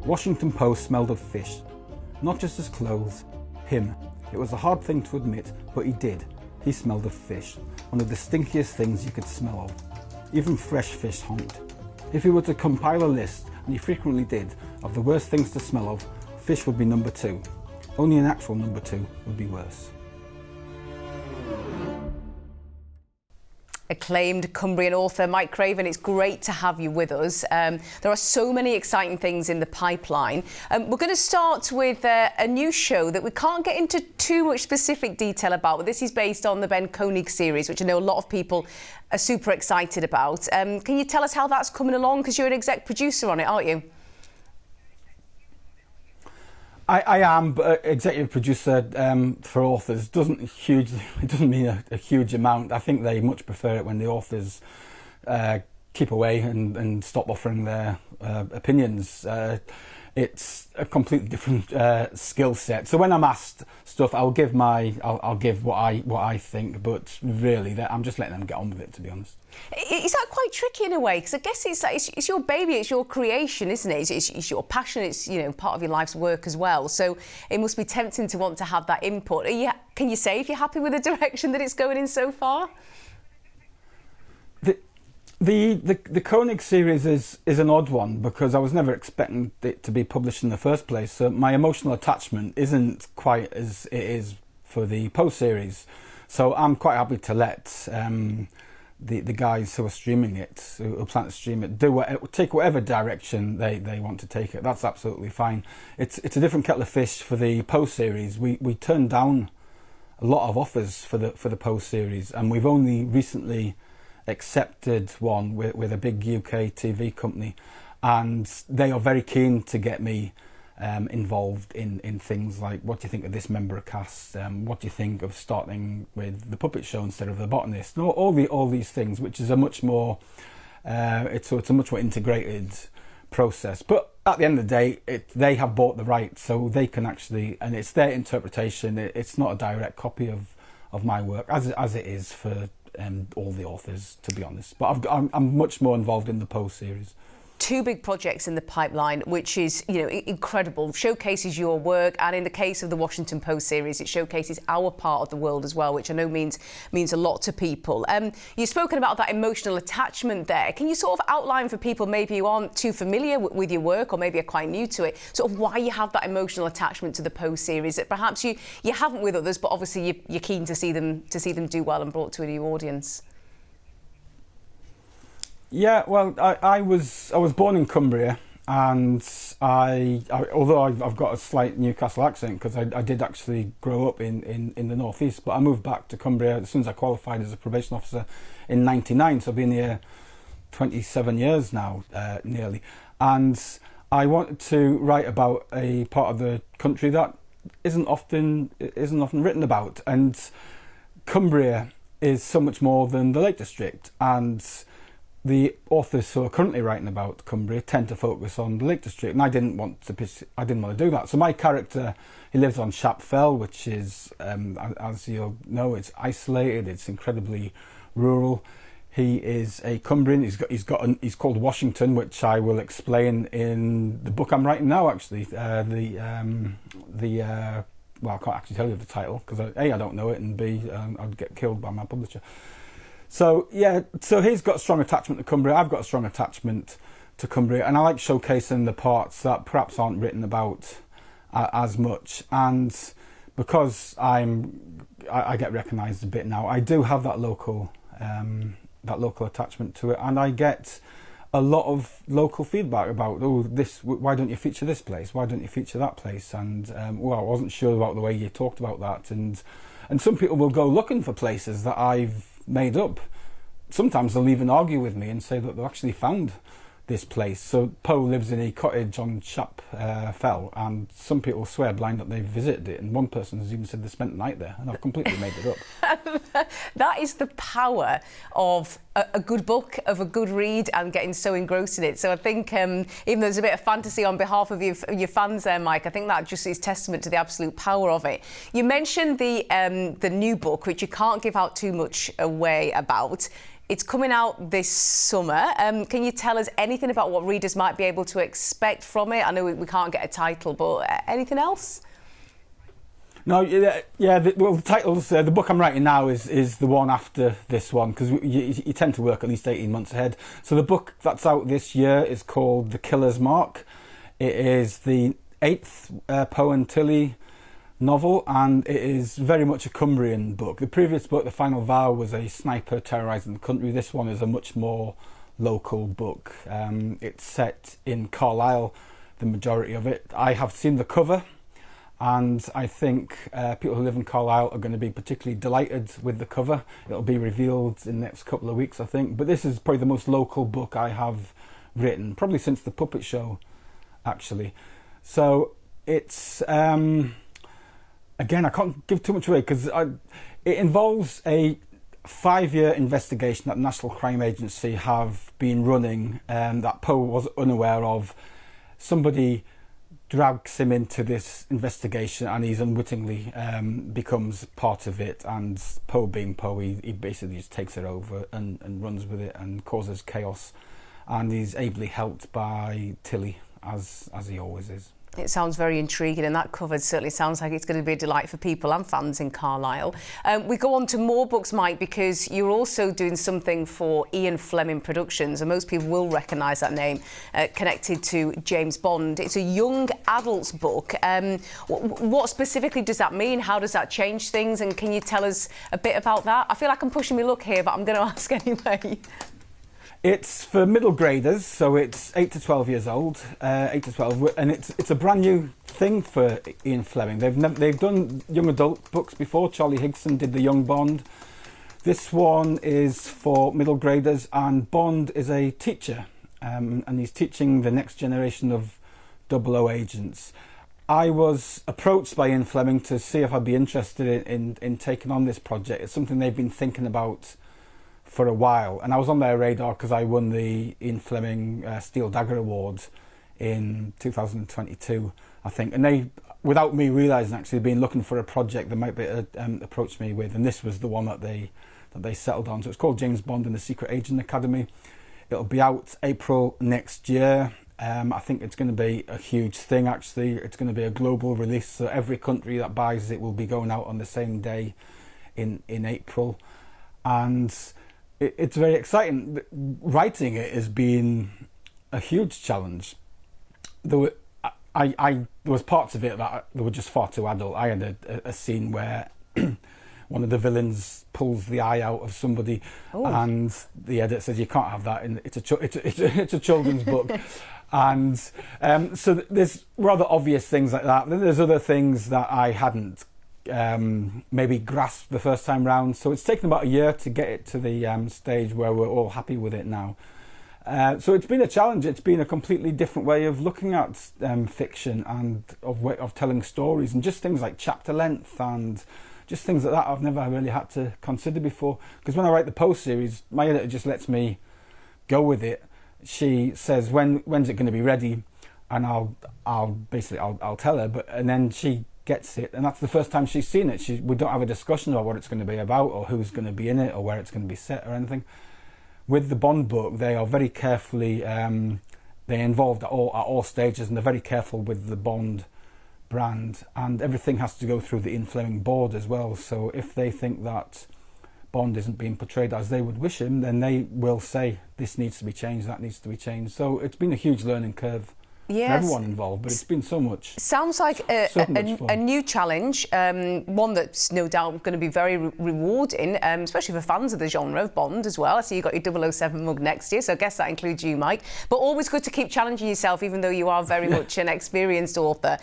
Washington Post smelled of fish, not just his clothes, him. It was a hard thing to admit, but he did. He smelled of fish, one of the stinkiest things you could smell of. Even fresh fish honked. If he were to compile a list, and he frequently did, of the worst things to smell of, fish would be number 2. Only an actual number 2 would be worse. Acclaimed Cumbrian author Mike Craven, it's great to have you with us. There are so many exciting things in the pipeline. We're going to start with a new show that we can't get into too much specific detail about, but this is based on the Koenig series, which I know a lot of people are super excited about. Can you tell us how that's coming along? Because you're an exec producer on it, aren't you? I am, but executive producer for authors doesn't mean a huge amount. I think they much prefer it when the authors keep away and stop offering their opinions. It's a completely different skill set. So when I'm asked stuff, I'll give what I think, but really, I'm just letting them get on with it, to be honest. Is that quite tricky in a way? Because I guess it's your baby, it's your creation, isn't it? It's your passion. It's part of your life's work as well. So it must be tempting to want to have that input. Can you say if you're happy with the direction that it's going in so far? The Koenig series is an odd one because I was never expecting it to be published in the first place. So my emotional attachment isn't quite as it is for the Poe series. So I'm quite happy to let the guys who are streaming it, who plan to stream it, take whatever direction they want to take it. That's absolutely fine. It's a different kettle of fish for the Poe series. We turned down a lot of offers for the Poe series, and we've only recently accepted one with a big UK TV company, and they are very keen to get me involved in things like, what do you think of this member of cast? What do you think of starting with the puppet show instead of the botanist? All these things, which is a much more it's a much more integrated process. But at the end of the day, they have bought the rights, so they can actually, and it's their interpretation. It's not a direct copy of my work as it is for all the authors, to be honest. But I'm much more involved in the Poe series. 2 big projects in the pipeline, which is incredible, showcases your work, and in the case of the Washington Post series, it showcases our part of the world as well, which I know means a lot to people. You've spoken about that emotional attachment there. Can you sort of outline for people maybe who aren't too familiar with your work, or maybe are quite new to it, sort of why you have that emotional attachment to the Post series that perhaps you haven't with others, but obviously you're keen to see them do well and brought to a new audience? Yeah, well, I was born in Cumbria, and although I've got a slight Newcastle accent because I did actually grow up in the northeast, but I moved back to Cumbria as soon as I qualified as a probation officer in '99. So I've been here 27 years now, nearly, and I wanted to write about a part of the country that isn't often written about, and Cumbria is so much more than the Lake District, and the authors who are currently writing about Cumbria tend to focus on the Lake District, and I didn't want to do that. So my character, he lives on Shap Fell, which is, as you'll know, it's isolated, it's incredibly rural. He is a Cumbrian. He's called Washington, which I will explain in the book I'm writing now. Actually, well, I can't actually tell you the title because A, I don't know it, and B, I'd get killed by my publisher. So yeah, so he's got a strong attachment to Cumbria. I've got a strong attachment to Cumbria, and I like showcasing the parts that perhaps aren't written about as much. And because I get recognised a bit now, I do have that local attachment to it, and I get a lot of local feedback about, why don't you feature this place? Why don't you feature that place? And well, I wasn't sure about the way you talked about that, and some people will go looking for places that I've made up. Sometimes they'll even argue with me and say that they've actually found this place. So Poe lives in a cottage on Shap Fell, and some people swear blind that they've visited it, and one person has even said they spent the night there, and I've completely made it up. That is the power of a good book, of a good read, and getting so engrossed in it. So I think even though there's a bit of fantasy on behalf of your fans there, Mike, I think that just is testament to the absolute power of it. You mentioned the new book, which you can't give out too much away about. It's coming out this summer. Can you tell us anything about what readers might be able to expect from it? I know we can't get a title, but anything else? No, yeah. The titles. The book I'm writing now is the one after this one, because you tend to work at least 18 months ahead. So the book that's out this year is called The Killer's Mark. It is the 8th Poe and Tilly novel, and it is very much a Cumbrian book. The previous book, The Final Vow, was a sniper terrorising the country. This one is a much more local book. It's set in Carlisle, the majority of it. I have seen the cover, and I think people who live in Carlisle are going to be particularly delighted with the cover. It'll be revealed in the next couple of weeks, I think. But this is probably the most local book I have written, probably since The Puppet Show, actually. So it's... Again, I can't give too much away because it involves a 5-year investigation that the National Crime Agency have been running that Poe was unaware of. Somebody drags him into this investigation and he's unwittingly becomes part of it, and Poe being Poe, he basically just takes it over and runs with it and causes chaos, and he's ably helped by Tilly, as he always is. It sounds very intriguing, and that cover certainly sounds like it's going to be a delight for people and fans in Carlisle. We go on to more books, Mike, because you're also doing something for Ian Fleming Productions, and most people will recognise that name, connected to James Bond. It's a young adults book. What specifically does that mean? How does that change things? And can you tell us a bit about that? I feel like I'm pushing my luck here, but I'm going to ask anyway. It's for middle graders, so it's 8 to 12 years old, 8 to 12, and it's a brand new thing for Ian Fleming. They've done young adult books before. Charlie Higson did The Young Bond. This one is for middle graders, and Bond is a teacher, and he's teaching the next generation of 00 agents. I was approached by Ian Fleming to see if I'd be interested in taking on this project. It's something they've been thinking about for a while, and I was on their radar because I won the Ian Fleming Steel Dagger Award in 2022, I think, and they, without me realising, actually been looking for a project that might be approach me with, and this was the one that they settled on. So it's called James Bond and the Secret Agent Academy. It'll be out April next year. I think it's going to be a huge thing, actually. It's going to be a global release, so every country that buys it will be going out on the same day in April, and it's very exciting. Writing it has been a huge challenge. There was parts of it that were just far too adult. I had a scene where one of the villains pulls the eye out of somebody, and the editor says you can't have that. It's a children's book, and so there's rather obvious things like that. Then there's other things that I hadn't maybe grasped the first time round, so it's taken about a year to get it to the stage where we're all happy with it now. So it's been a challenge. It's been a completely different way of looking at fiction and of telling stories, and just things like chapter length and just things like that I've never really had to consider before. Because when I write the Poe series, my editor just lets me go with it. She says when's it going to be ready, and I'll tell her, and then she gets it, and that's the first time she's seen it. We don't have a discussion about what it's going to be about or who's going to be in it or where it's going to be set or anything. With the Bond book, they are very carefully they're involved at all stages, and they're very careful with the Bond brand, and everything has to go through the Ian Fleming board as well. So if they think that Bond isn't being portrayed as they would wish him, then they will say this needs to be changed, that needs to be changed. So it's been a huge learning curve. Yes. For everyone involved, but it's been so much. Sounds like a new challenge, one that's no doubt going to be very rewarding, especially for fans of the genre of Bond as well. I see you got your 007 mug next year, so I guess that includes you, Mike. But always good to keep challenging yourself, even though you are very much an experienced author.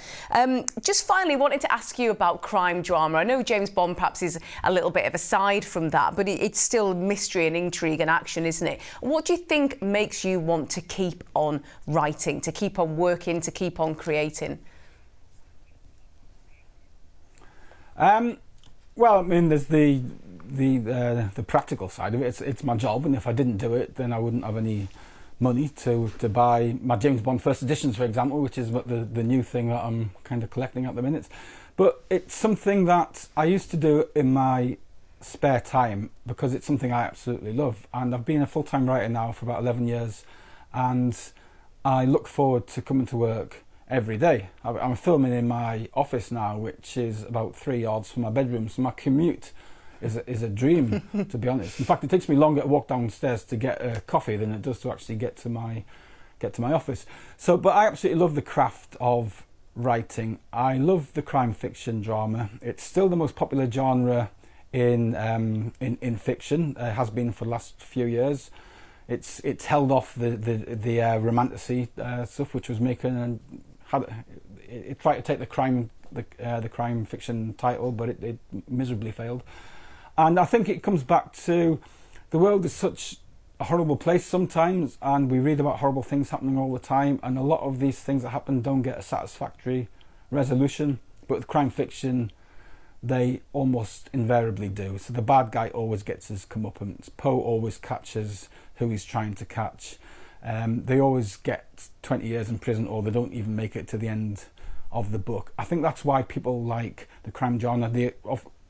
Just finally, wanted to ask you about crime drama. I know James Bond perhaps is a little bit of a side from that, but it's still mystery and intrigue and action, isn't it? What do you think makes you want to keep on writing, to keep on working, to keep on creating? Well, I mean, there's the practical side of it. It's my job, and if I didn't do it, then I wouldn't have any money to buy my James Bond first editions, for example, which is what the new thing that I'm kind of collecting at the minute. But it's something that I used to do in my spare time because it's something I absolutely love. And I've been a full-time writer now for about 11 years, and I look forward to coming to work every day. I'm filming in my office now, which is about 3 yards from my bedroom, so my commute is a dream, to be honest. In fact, it takes me longer to walk downstairs to get a coffee than it does to actually get to my office. So, but I absolutely love the craft of writing. I love the crime fiction drama. It's still the most popular genre in fiction. Has been for the last few years. It's held off the romantasy stuff, which was making, and it tried to take the crime fiction title, but it miserably failed. And I think it comes back to the world is such a horrible place sometimes, and we read about horrible things happening all the time, and a lot of these things that happen don't get a satisfactory resolution. But with crime fiction, they almost invariably do. So the bad guy always gets his comeuppance. Poe always catches who he's trying to catch. They always get 20 years in prison, or they don't even make it to the end of the book. I think that's why people like the crime genre.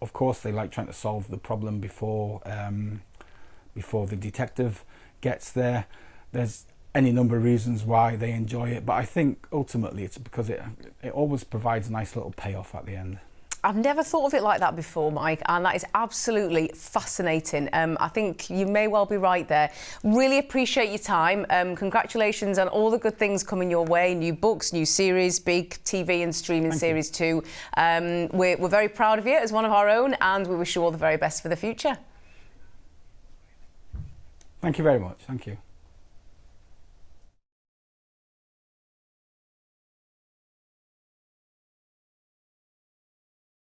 Of course, they like trying to solve the problem before the detective gets there. There's any number of reasons why they enjoy it, but I think ultimately it's because it always provides a nice little payoff at the end. I've never thought of it like that before, Mike, and that is absolutely fascinating. I think you may well be right there. Really appreciate your time. Congratulations on all the good things coming your way. New books, new series, big TV and streaming series too. We're very proud of you as one of our own, and we wish you all the very best for the future. Thank you very much. Thank you.